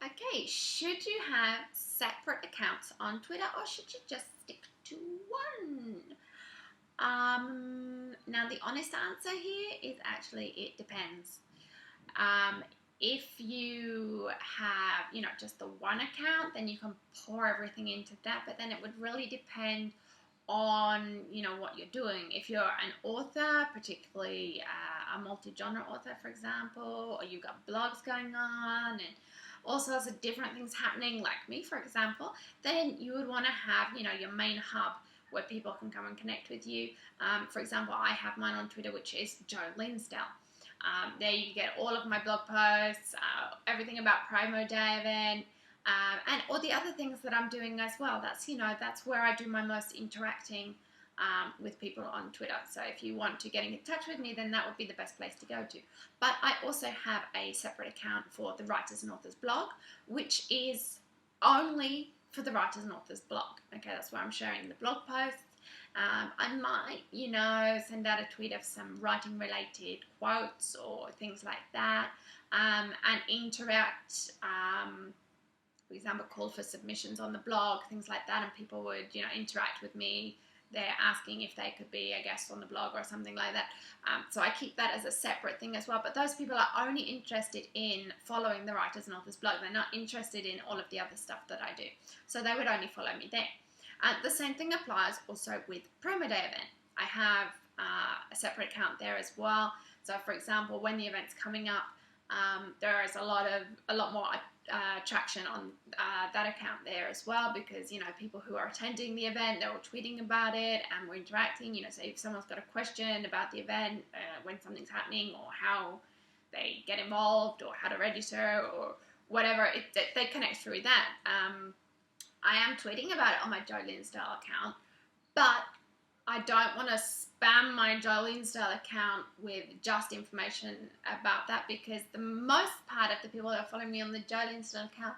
Okay, should you have separate accounts on Twitter or should you just stick to one? Now the honest answer here is actually it depends. Um, if you have, just the one account, then you can pour everything into that, but then it would really depend on, what you're doing. If you're an author, particularly a multi-genre author, for example, or you've got blogs going on and all sorts of different things happening, like me, for example, then you would want to have, your main hub where people can come and connect with you. For example, I have mine on Twitter, which is Joe Linsdell. There you get all of my blog posts, everything about Promo Day event, and all the other things that I'm doing as well. That's where I do my most interacting with people on Twitter. So if you want to get in touch with me, then that would be the best place to go to. But I also have a separate account for the Writers and Authors blog, which is only for the Writers and Authors blog. Okay, that's where I'm sharing the blog posts. I might, send out a tweet of some writing-related quotes or things like that, and interact. For example, call for submissions on the blog, things like that, and people would, interact with me. They're asking if they could be a guest on the blog or something like that. So I keep that as a separate thing as well. But those people are only interested in following the Writers and Authors blog. They're not interested in all of the other stuff that I do. So they would only follow me there. The same thing applies also with Promo Day event. I have a separate account there as well. So, for example, when the event's coming up, there is a lot more traction on that account there as well, because people who are attending the event, they're all tweeting about it and we're interacting. So if someone's got a question about the event, when something's happening, or how they get involved, or how to register, or whatever, they connect through that. I am tweeting about it on my Joe Linsdell account, but I don't want to spam my Joe Linsdell account with just information about that, because the most part of the people that are following me on the Joe Linsdell account,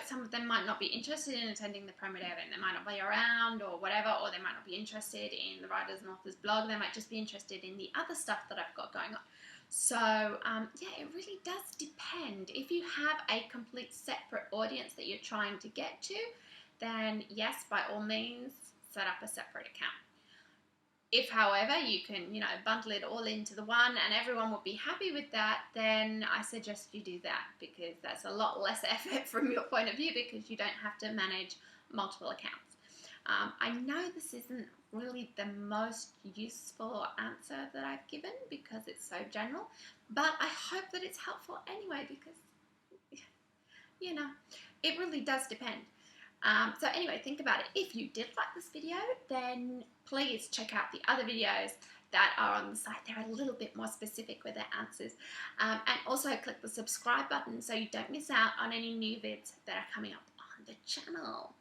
some of them might not be interested in attending the Promo Day event. They might not be around or whatever, or they might not be interested in the Writers and Authors blog. They might just be interested in the other stuff that I've got going on. So, it really does depend. If you have a complete separate audience that you're trying to get to, then yes, by all means, set up a separate account. If, however, you can, bundle it all into the one and everyone will be happy with that, then I suggest you do that, because that's a lot less effort from your point of view, because you don't have to manage multiple accounts. I know this isn't really the most useful answer that I've given, because it's so general, but I hope that it's helpful anyway, because, it really does depend. So anyway, think about it. If you did like this video, then please check out the other videos that are on the site. They're a little bit more specific with their answers. And also click the subscribe button so you don't miss out on any new vids that are coming up on the channel.